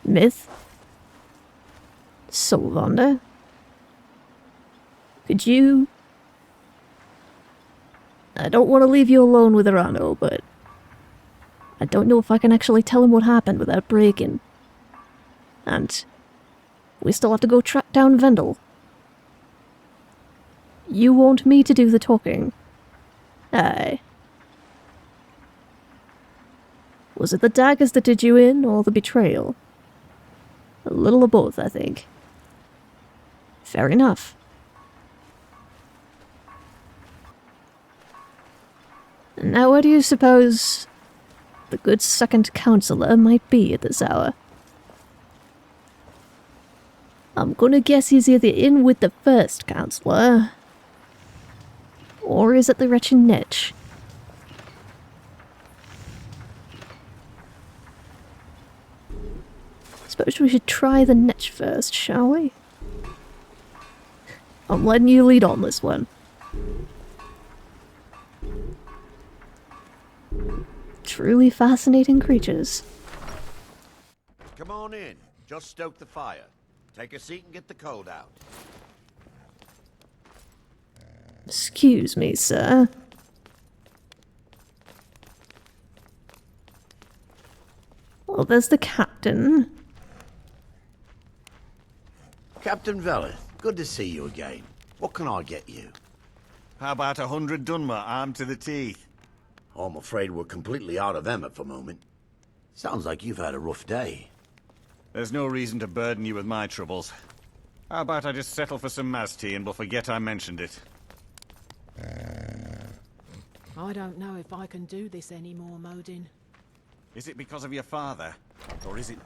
Myth? Solvondur? Could you... I don't want to leave you alone with Arano, but... I don't know if I can actually tell him what happened without breaking. And... we still have to go track down Vendel. You want me to do the talking? Aye. Was it the daggers that did you in, or the betrayal? A little of both, I think. Fair enough. Now where do you suppose the good second councillor might be at this hour? I'm gonna guess he's either in with the first councillor, or is it the wretched Netch? Suppose we should try the Netch first, shall we? I'm letting you lead on this one. Truly fascinating creatures. Come on in. Just stoke the fire. Take a seat and get the cold out. Excuse me, sir. Well, there's the captain. Captain Vela, good to see you again. What can I get you? How about 100 Dunmer armed to the teeth? I'm afraid we're completely out of them at the moment. Sounds like you've had a rough day. There's no reason to burden you with my troubles. How about I just settle for some Maz tea and we'll forget I mentioned it? I don't know if I can do this anymore, Modin. Is it because of your father? Or is it...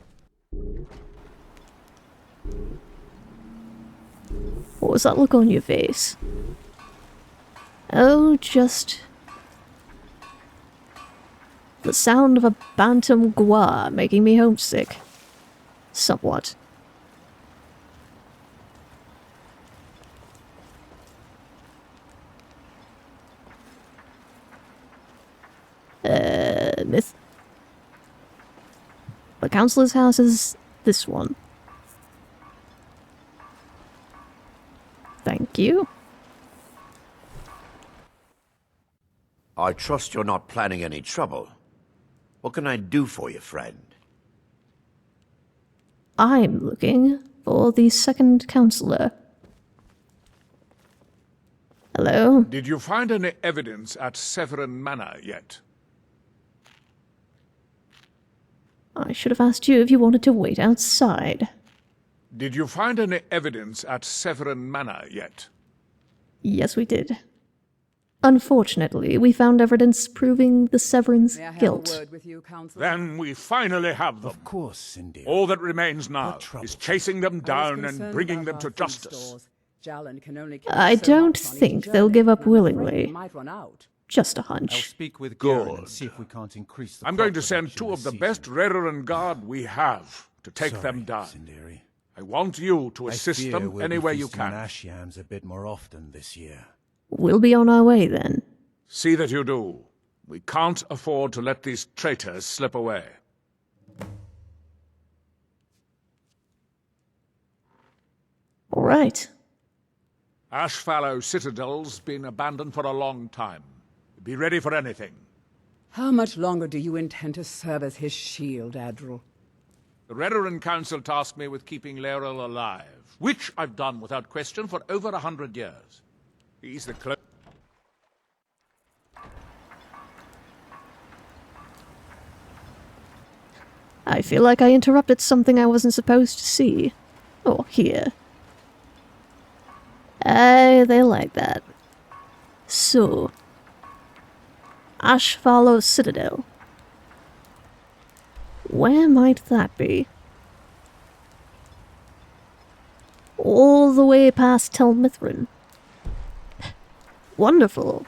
What was that look on your face? Oh, just... the sound of a bantam gua making me homesick. Somewhat. Myth. The councillor's house is this one. Thank you. I trust you're not planning any trouble. What can I do for you, friend? I'm looking for the second councillor. Hello? Did you find any evidence at Severin Manor yet? I should have asked you if you wanted to wait outside. Did you find any evidence at Severin Manor yet? Yes, we did. Unfortunately, we found evidence proving the Severin's guilt. Then we finally have them. Of course, Cindy. All that remains now is chasing them down and bringing them to justice. I don't think they'll give up willingly. Just a I'll hunch. speak with Good. Garen and see if we can't increase the I'm going to crop send production 2 of this the season. best Redoran Guard we have to take them down. Sindiri. I want you to I assist fear them we'll any be way you feasting on can. ash yams a bit more often this year. We'll be on our way then. See that you do. We can't afford to let these traitors slip away. All right. Ashfallow Citadel's been abandoned for a long time. Be ready for anything. How much longer do you intend to serve as his shield, Adral? The Redoran Council tasked me with keeping Laeral alive, which I've done without question for over 100 years. He's the I feel like I interrupted something I wasn't supposed to see. Or hear. They like that. So... Ashfallow Citadel. Where might that be? All the way past Tel Mithrin. Wonderful.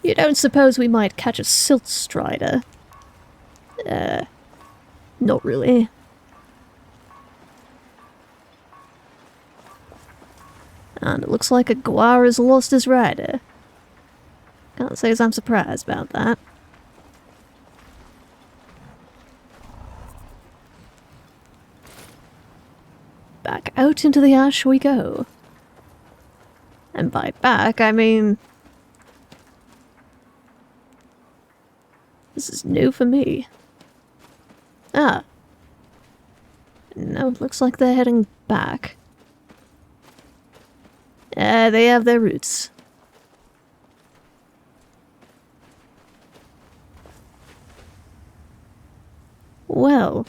You don't suppose we might catch a silt strider? Not really. And it looks like a Gwar has lost his rider. Can't say as I'm surprised about that. back out into the ash we go. And by back, I mean... This is new for me. Ah. No, it looks like they're heading back. They have their roots. Well.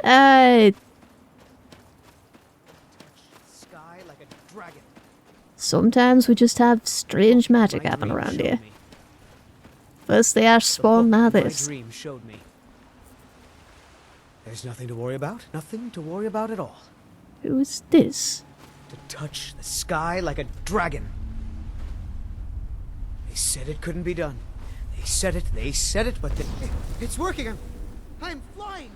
Sky like a dragon. Sometimes we just have strange magic happen around here. First the ash spawn, now this. My dream showed me. There's nothing to worry about. Nothing to worry about at all. Who is this? To touch the sky like a dragon. They said it couldn't be done. They said it, but it's working. I'm flying.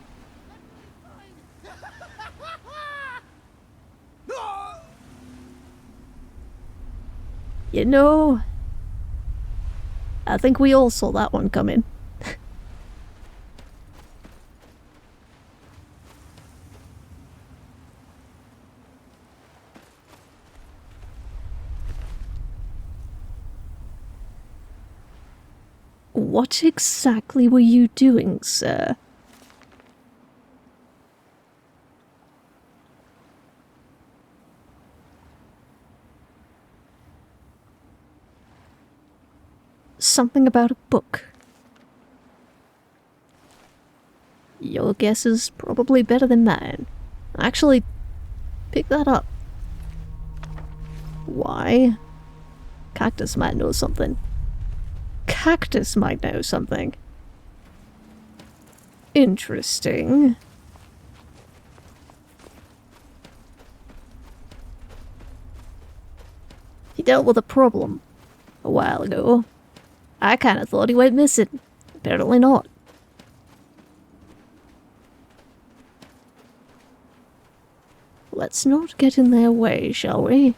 You know, I think we all saw that one coming. What exactly were you doing, sir? Something about a book. Your guess is probably better than mine. Actually, pick that up. Why? Cactus might know something. Cactus might know something. Interesting. He dealt with a problem a while ago. I kinda thought he went missing. Apparently not. Let's not get in their way, shall we?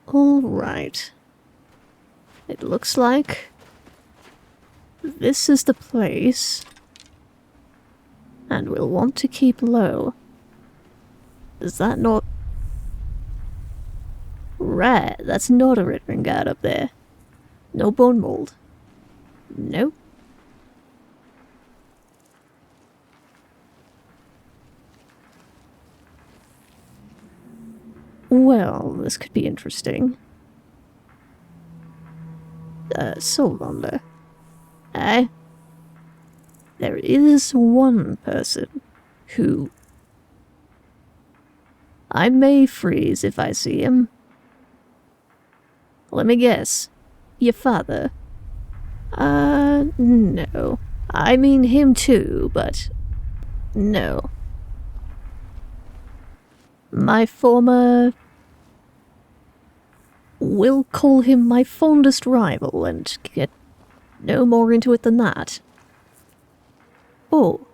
Alright. It looks like this is the place, and we'll want to keep low. Is that not... Right, that's not a Red Ring guard up there. No bone mold. Nope. Well, this could be interesting. Solvondur. Aye. There is one person who... I may freeze if I see him. Let me guess. Your father? No. I mean him too, but... no. My former... we'll call him my fondest rival and get no more into it than that. Oh.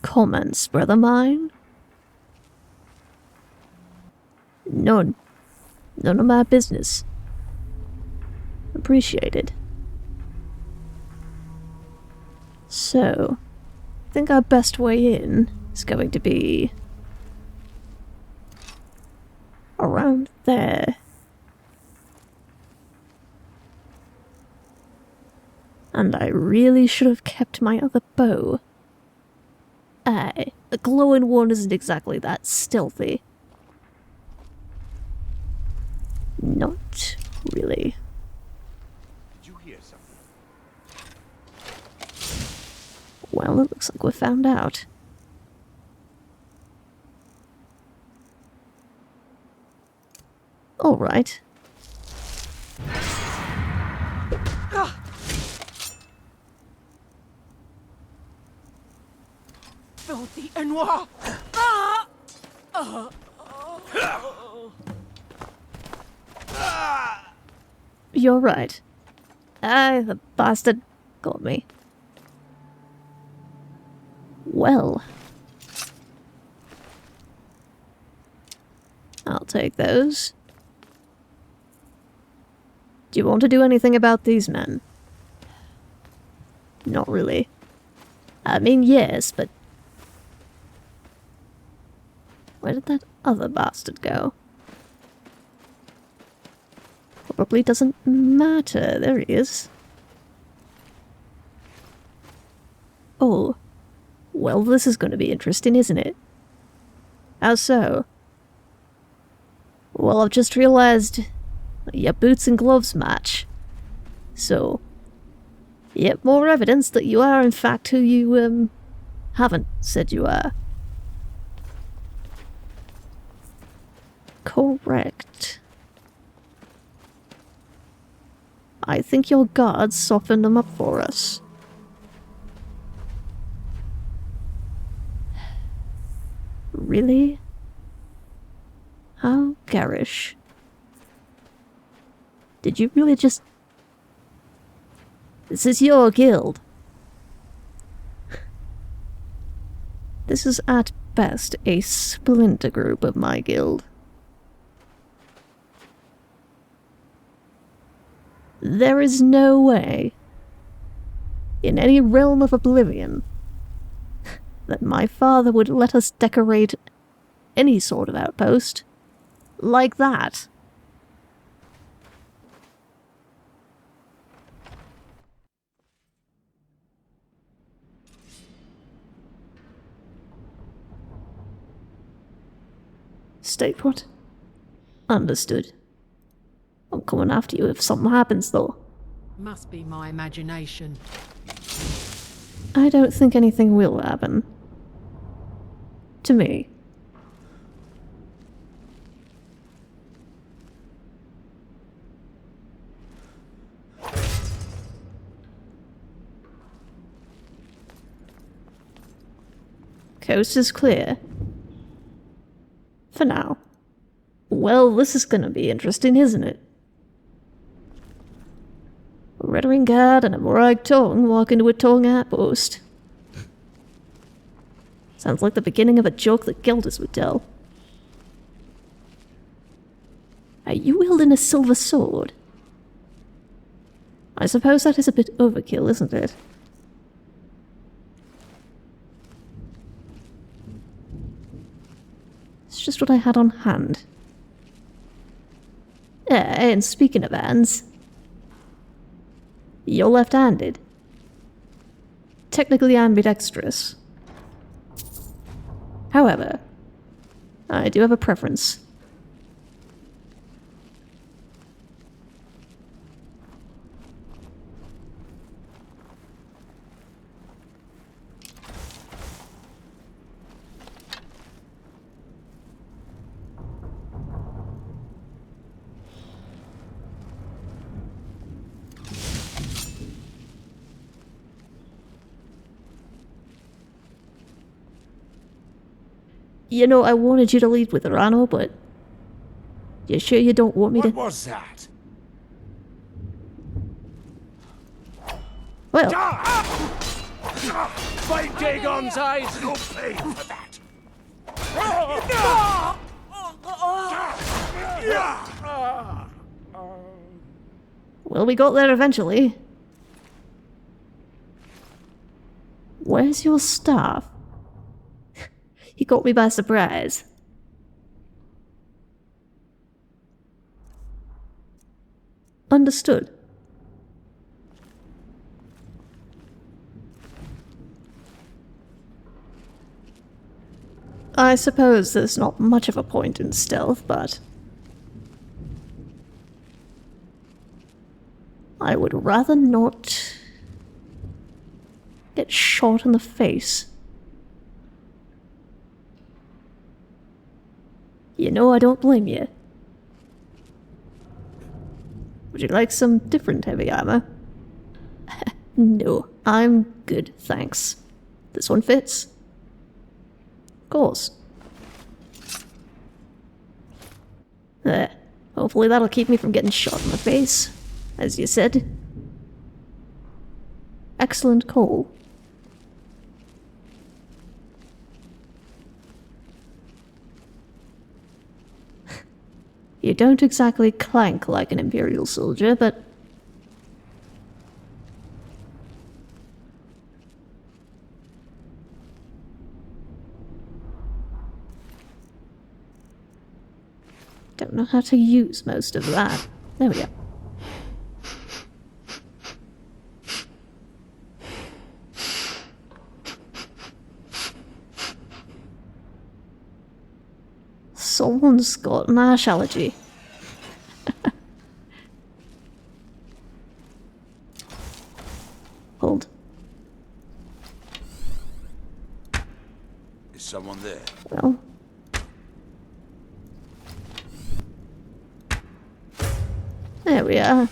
Comments, brother mine? None. None of my business. Appreciated. So, I think our best way in is going to be... around there. And I really should have kept my other bow. Aye, the glowing one isn't exactly that stealthy. Not really. Did you hear something? Well, it looks like we found out. All right. Filthy Enoir! You're right. Aye, the bastard got me. Well. take those. Do you want to do anything about these men? Not really. I mean, yes, but... Where did that other bastard go? Probably doesn't matter. There he is. Oh. Well, this is going to be interesting, isn't it? How so? Well, I've just realized your boots and gloves match. So, yet more evidence that you are in fact who you, haven't said you are. Correct. I think your guards softened them up for us. Really? How garish. Did you really just... This is your guild. This is at best a splinter group of my guild. There is no way, in any realm of oblivion, that my father would let us decorate any sort of outpost like that. Stay put. Understood. I'm coming after you if something happens, though. Must be my imagination. I don't think anything will happen. To me. Coast is clear. For now. Well, this is gonna be interesting, isn't it? A Rettering guard and a Morag tongue walk into a tongue outpost. Sounds like the beginning of a joke that Gilders would tell. Are you wielding a silver sword? I suppose that is a bit overkill, isn't it? It's just what I had on hand. And speaking of hands, you're left-handed. Technically ambidextrous. However, I do have a preference. You know, I wanted you to lead with Rano, but... You sure you don't want me to... What was that? Well... Fight Dagon's eyes! You'll pay for that! Well, we got there eventually. Where's your staff? He caught me by surprise. Understood. I suppose there's not much of a point in stealth, but... I would rather not... get shot in the face. You know, I don't blame you. Would you like some different heavy armor? No, I'm good, thanks. This one fits? Of course. There. Hopefully that'll keep me from getting shot in the face, as you said. Excellent call. You don't exactly clank like an Imperial soldier, but... don't know how to use most of that. There we go. Someone's got an ash allergy. Hold. Is someone there? Well. There we are.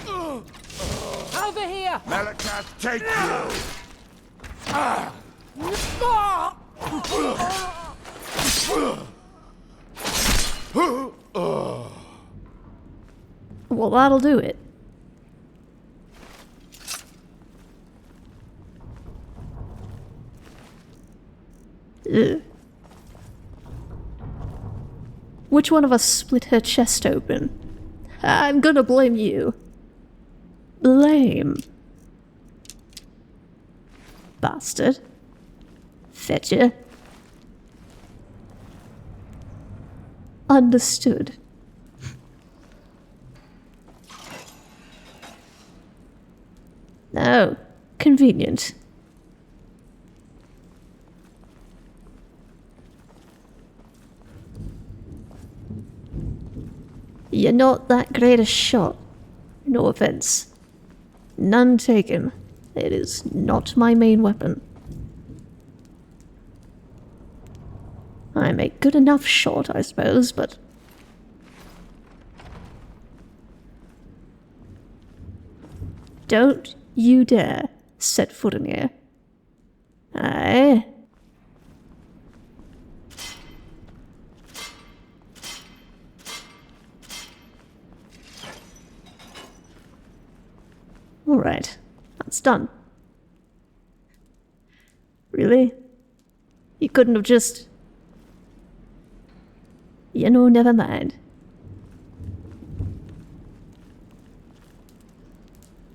Over here! Malacath, take Well, that'll do it. Ugh. Which one of us split her chest open? I'm gonna blame you. Blame. Bastard. Fetcher. Understood. No. Convenient. You're not that great a shot. No offense. None taken. It is not my main weapon. I'm a good enough shot, I suppose, but... don't you dare set foot in here. Aye. Alright, that's done. Really? You couldn't have just... you know, never mind.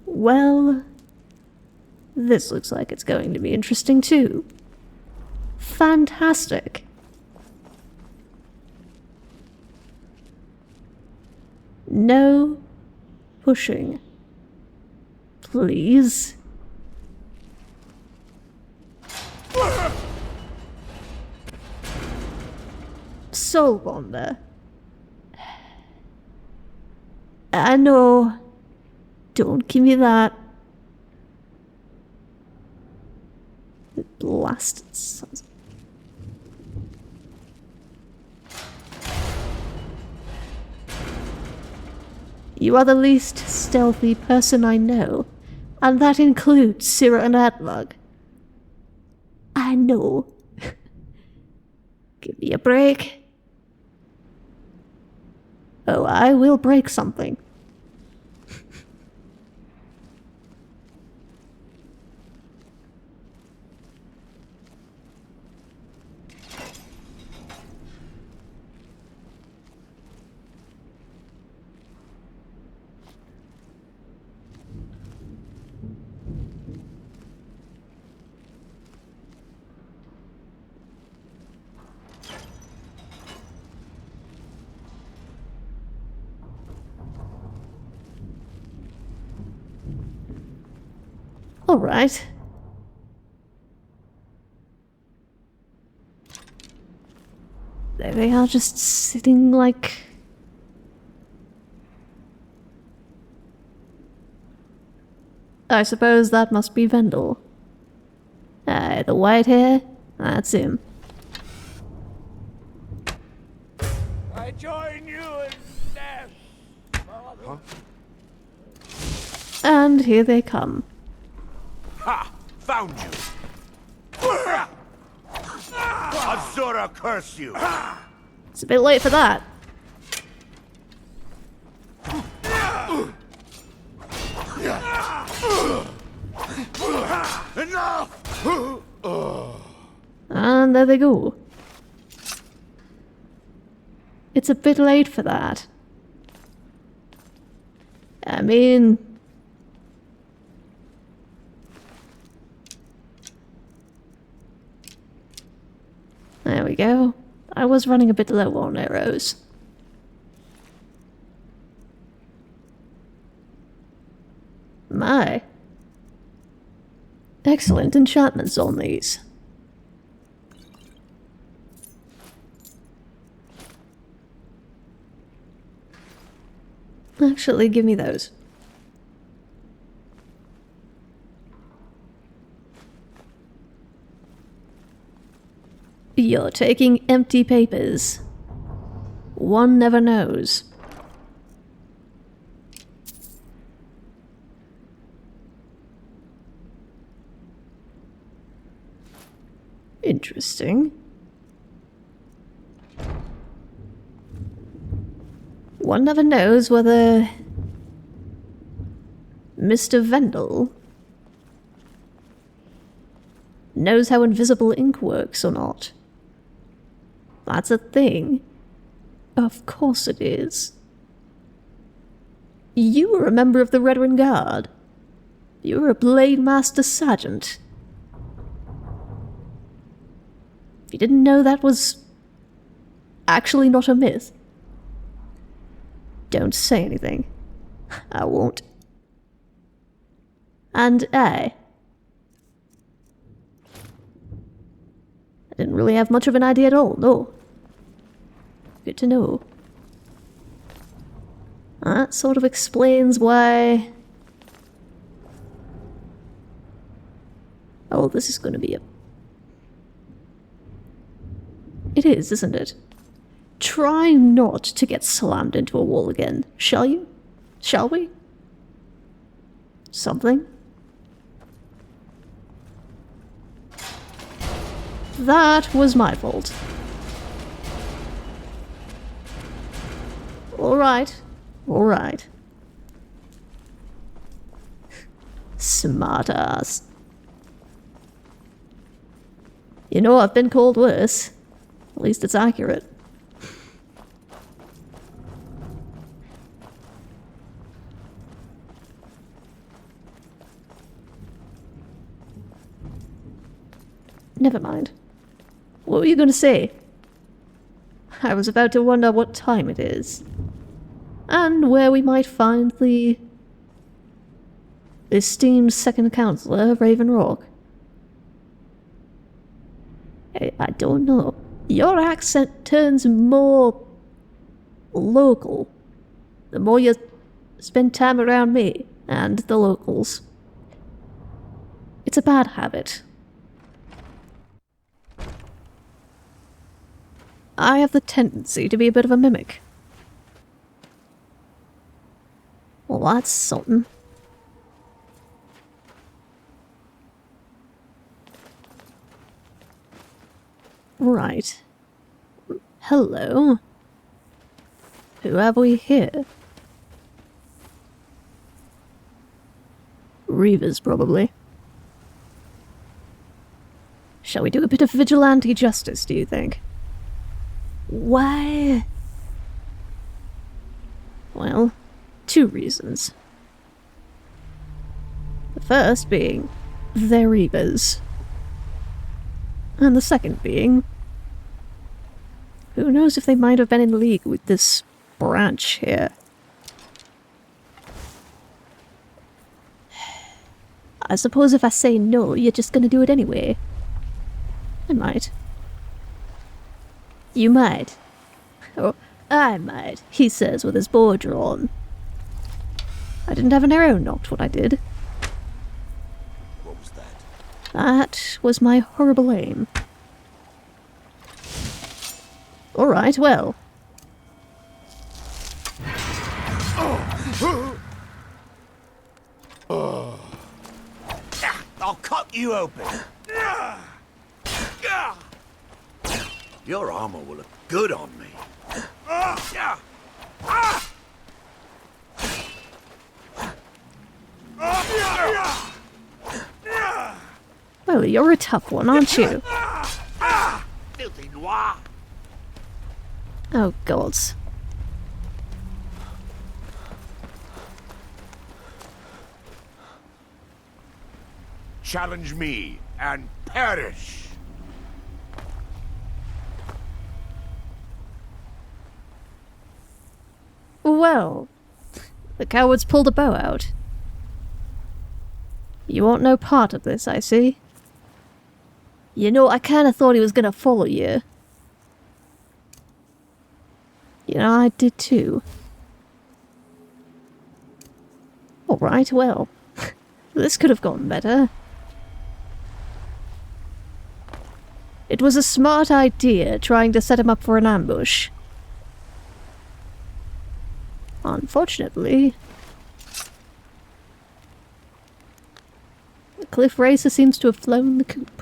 Well, this looks like it's going to be interesting too. Fantastic. No pushing. Please. Solvondur. I know. Don't give me that. The blasted sons. You are the least stealthy person I know, and that includes Syrah and Adlug. I know. Give me a break. Oh, I will break something. All right. There they are, just sitting like... I suppose that must be Vendel. The white hair, that's him. I join you in death. Huh? And here they come. Ha! Found you! Azura curse you! It's a bit late for that. Enough! And there they go. It's a bit late for that. I mean... There we go. I was running a bit low on arrows. My. Excellent enchantments on these. Actually, give me those. You're taking empty papers. One never knows. Interesting. One never knows whether Mr. Vendel knows how invisible ink works or not. That's a thing. Of course it is. You were a member of the Red Ring Guard. You were a Blade Master Sergeant. You didn't know that was actually not a myth. Don't say anything. I won't. And I didn't really have much of an idea at all, no. Good to know. That sort of explains why... Oh, this is going to be a... It is, isn't it? Try not to get slammed into a wall again, shall you? Shall we? Something? That was my fault. Alright. Alright. Smart ass. You know, I've been called worse. At least it's accurate. Never mind. What were you going to say? I was about to wonder what time it is. And where we might find the esteemed second councillor, Raven Rock. I don't know. Your accent turns more local the more you spend time around me and the locals. It's a bad habit. I have the tendency to be a bit of a mimic. Well, that's something. Right. Hello. Who have we here? Reavers, probably. Shall we do a bit of vigilante justice, do you think? Why? Well, 2 reasons. The first being, they're Reavers. And the second being, who knows if they might have been in league with this branch here. I suppose if I say no, you're just gonna do it anyway. I might. You might. Or I might, he says with his bow drawn. I didn't have an arrow knocked when I did. What was that? That was my horrible aim. Alright, well. I'll cut you open. Your armor will look good on me. Well, you're a tough one, aren't you? Filthy noir. Oh, gods. Challenge me and perish! Well, the cowards pulled a bow out. You want no part of this, I see. You know, I kinda thought he was gonna follow you. You know, I did too. Alright, well. This could have gone better. It was a smart idea trying to set him up for an ambush. Unfortunately, the cliff racer seems to have flown the coop.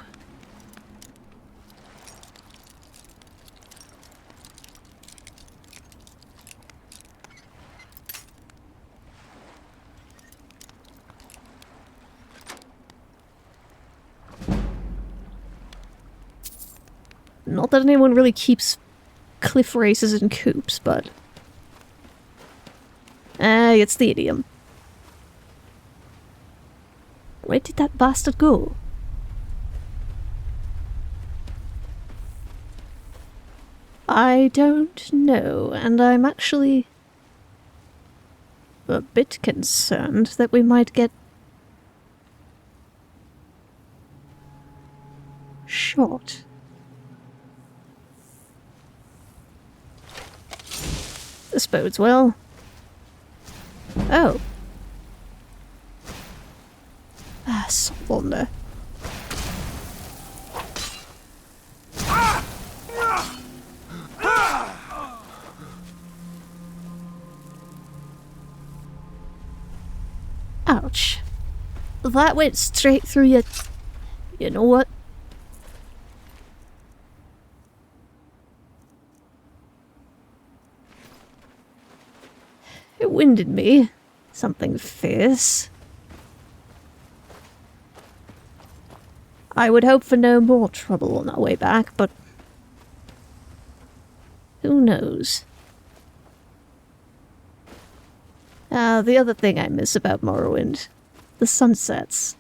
Not that anyone really keeps cliff races in coops, but... it's the idiom. Where did that bastard go? I don't know, and I'm actually a bit concerned that we might get shot. This bodes well. Oh. Solvondur. Ouch. That went straight through your... You know what? It winded me. Something fierce. I would hope for no more trouble on our way back, but... who knows? The other thing I miss about Morrowind. The sunsets.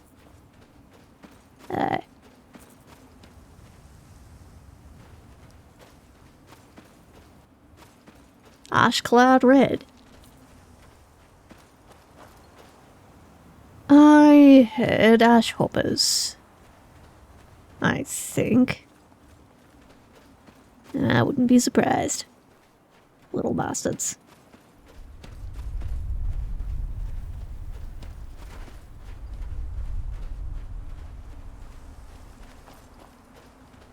Ash-clad red. I heard ash hoppers. I think. I wouldn't be surprised. Little bastards.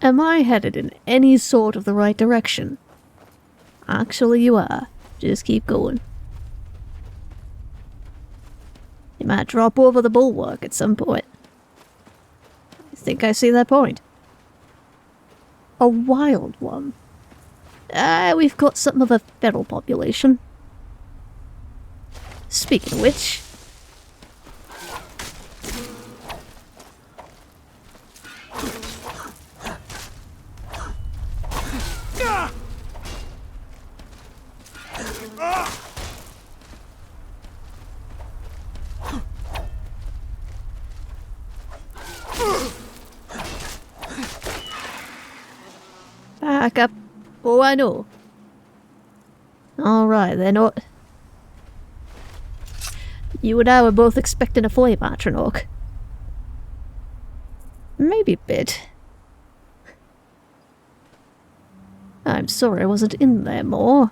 Am I headed in any sort of the right direction? Actually, you are. Just keep going. You might drop over the bulwark at some point. I think I see that point. A wild one. We've got something of a feral population. Speaking of which... Back up. Oh, I know. Alright, they're not... You and I were both expecting a flame Atronach. Maybe a bit. I'm sorry I wasn't in there more.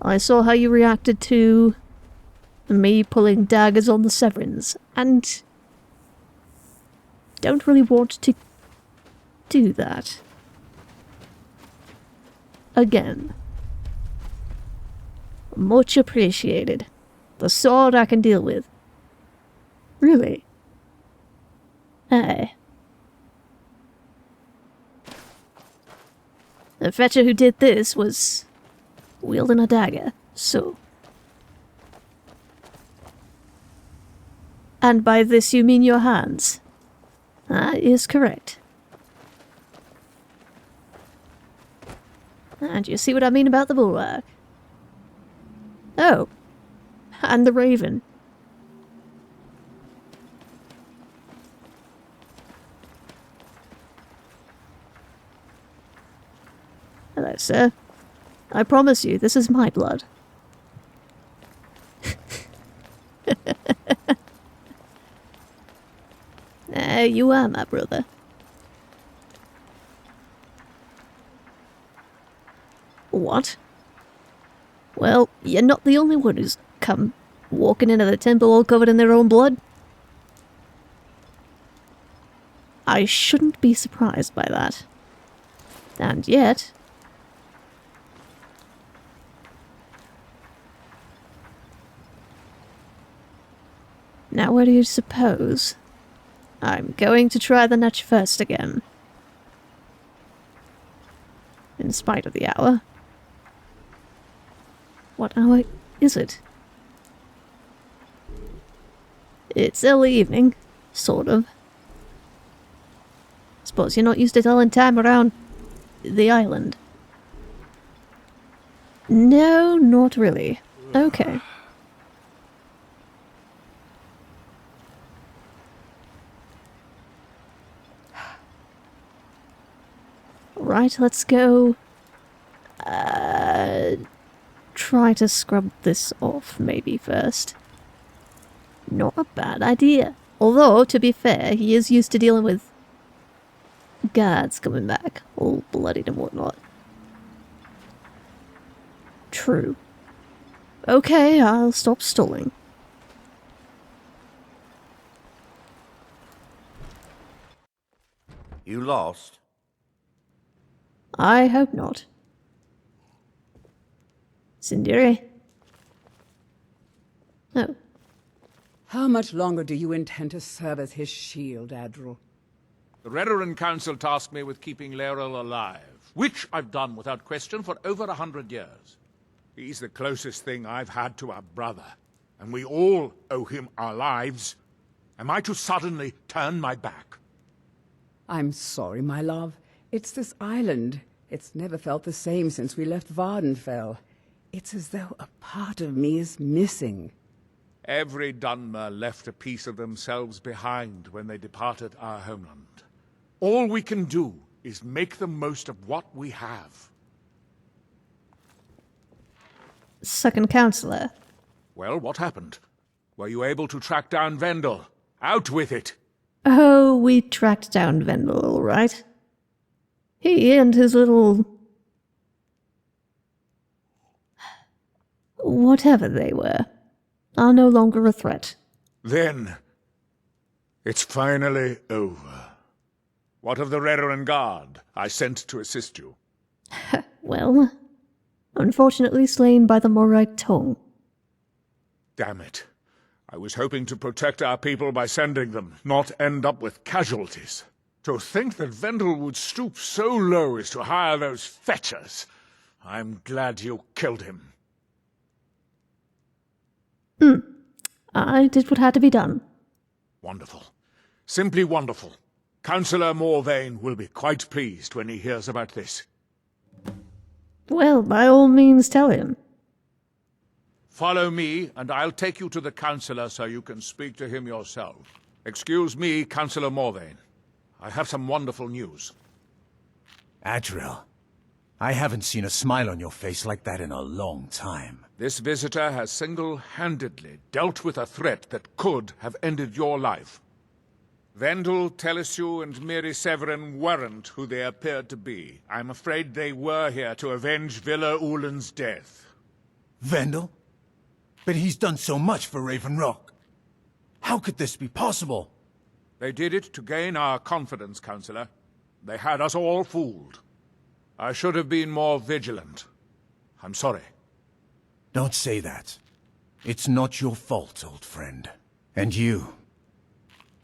I saw how you reacted to me pulling daggers on the Severins, and don't really want to do that again. Much appreciated. The sword I can deal with. Really? Aye. The fetcher who did this was wielding a dagger, so... And by this you mean your hands? That is correct. And you see what I mean about the bulwark? Oh, and the raven. Hello, sir. I promise you, this is my blood. There you are, my brother. What? Well, you're not the only one who's come walking into the temple all covered in their own blood. I shouldn't be surprised by that. And yet... Now where do you suppose? I'm going to try the notch first again. In spite of the hour. What hour is it? It's early evening, sort of. Suppose you're not used to telling time around the island. No, not really. Okay. Right, let's go... try to scrub this off, maybe, first. Not a bad idea. Although, to be fair, he is used to dealing with guards coming back, all bloodied and whatnot. True. Okay, I'll stop stalling. You lost? I hope not. Sindiri? Oh. How much longer do you intend to serve as his shield, Adral? The Redoran Council tasked me with keeping Laeral alive, which I've done without question for over 100 years. He's the closest thing I've had to a brother, and we all owe him our lives. Am I to suddenly turn my back? I'm sorry, my love. It's this island. It's never felt the same since we left Vardenfell. It's as though a part of me is missing. Every Dunmer left a piece of themselves behind when they departed our homeland. All we can do is make the most of what we have. Second Councilor. Well, what happened? Were you able to track down Vendel? Out with it! Oh, we tracked down Vendel, all right. He and his little... whatever they were, are no longer a threat. Then, it's finally over. What of the Redoran Guard I sent to assist you? Well, unfortunately slain by the Morite tongue. Damn it. I was hoping to protect our people by sending them, not end up with casualties. To think that Vendel would stoop so low as to hire those fetchers. I'm glad you killed him. I did what had to be done. Wonderful. Simply wonderful. Councillor Morvain will be quite pleased when he hears about this. Well, by all means tell him. Follow me, and I'll take you to the Councillor so you can speak to him yourself. Excuse me, Councillor Morvain. I have some wonderful news. Adral, I haven't seen a smile on your face like that in a long time. This visitor has single-handedly dealt with a threat that could have ended your life. Vendel, Telesue, and Miri Severin weren't who they appeared to be. I'm afraid they were here to avenge Villa Ulan's death. Vendel? But he's done so much for Raven Rock. How could this be possible? They did it to gain our confidence, Councillor. They had us all fooled. I should have been more vigilant. I'm sorry. Don't say that. It's not your fault, old friend. And you,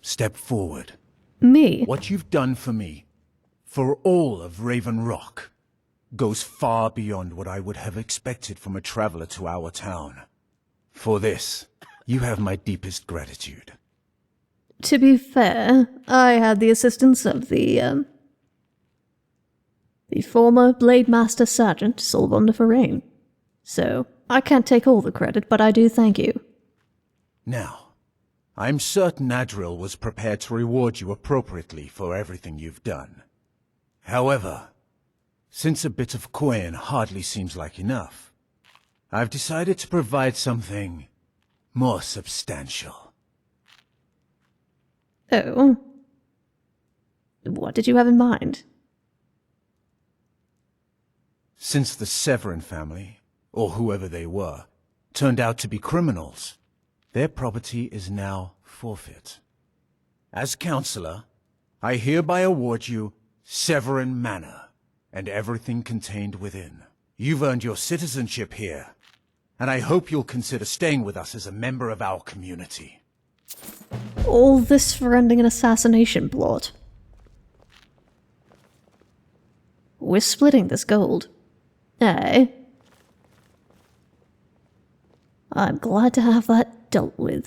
step forward. Me? What you've done for me, for all of Raven Rock, goes far beyond what I would have expected from a traveler to our town. For this, you have my deepest gratitude. To be fair, I had the assistance of the the former Blade Master Sergeant Solvondur, so I can't take all the credit, but I do thank you. Now, I'm certain Adril was prepared to reward you appropriately for everything you've done. However, since a bit of coin hardly seems like enough, I've decided to provide something more substantial. Oh? What did you have in mind? Since the Severin family, or whoever they were, turned out to be criminals, their property is now forfeit. As Councilor, I hereby award you Severin Manor, and everything contained within. You've earned your citizenship here, and I hope you'll consider staying with us as a member of our community. All this for ending an assassination plot. We're splitting this gold. Eh? I'm glad to have that dealt with.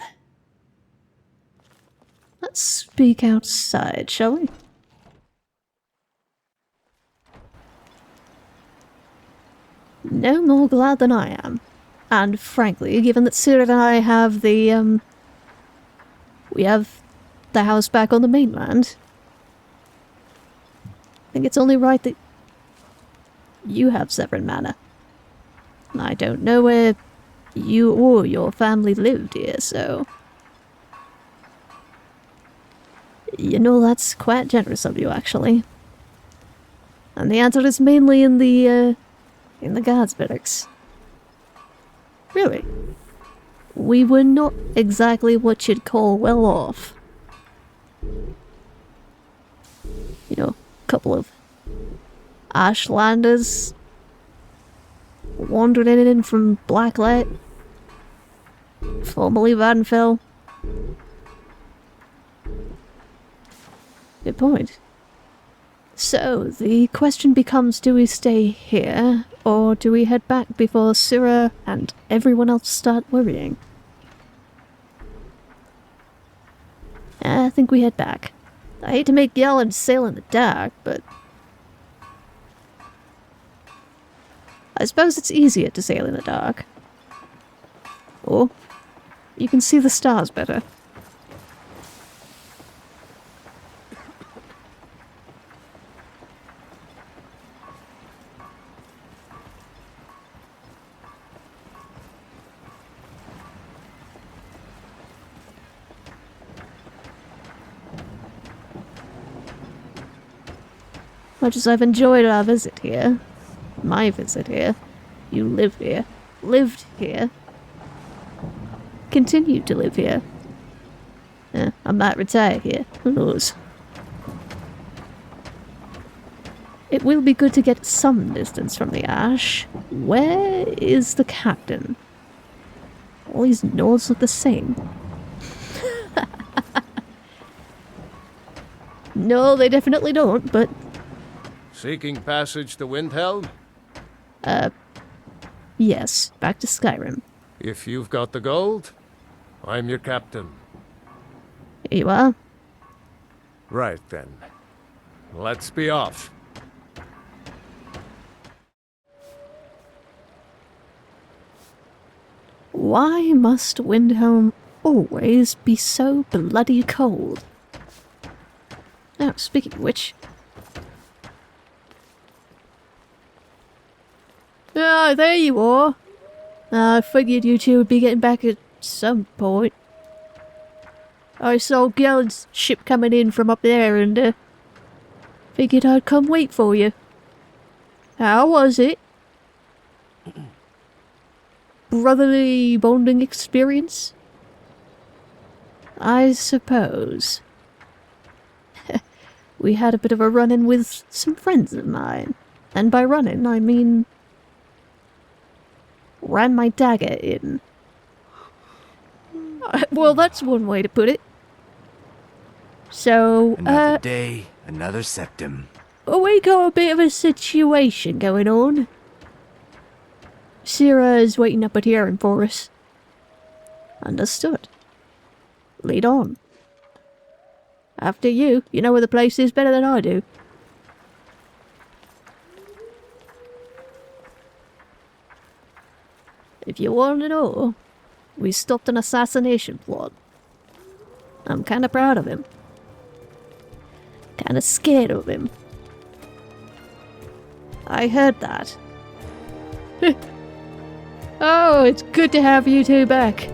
Let's speak outside, shall we? No more glad than I am. And frankly, given that Cyril and I have the, we have the house back on the mainland, I think it's only right that you have Severin Manor. I don't know where you or your family lived here, so... You know, that's quite generous of you, actually. And the answer is mainly in the guards' barracks. Really? We were not exactly what you'd call well off. You know, a couple of Ashlanders wandering in from Blacklight, formerly Vardenfell. Good point. So, the question becomes, do we stay here, or do we head back before Syrah and everyone else start worrying? I think we head back. I hate to make Yellen sail in the dark, but... I suppose it's easier to sail in the dark. Or, you can see the stars better. Much as I've enjoyed our visit here, my visit here, you live here, lived here, continue to live here. I might retire here, who knows. It will be good to get some distance from the ash. Where is the captain? All these nodes look the same. No, they definitely don't, but... Seeking passage to Windhelm? Yes, back to Skyrim. If you've got the gold, I'm your captain. Here you are. Right then. Let's be off. Why must Windhelm always be so bloody cold? Oh, speaking of which... Ah, there you are. I figured you two would be getting back at some point. I saw Gellen's ship coming in from up there and, figured I'd come wait for you. How was it? Brotherly bonding experience? I suppose. We had a bit of a run-in with some friends of mine. And by run-in, I mean... ran my dagger in. Well, that's one way to put it. So, Another day, another septum. We got a bit of a situation going on. Syrah is waiting up at Yaren for us. Understood. Lead on. After you. You know where the place is better than I do. if you want to know, we stopped an assassination plot. I'm kinda proud of him. Kinda scared of him. I heard that. Oh, it's good to have you two back.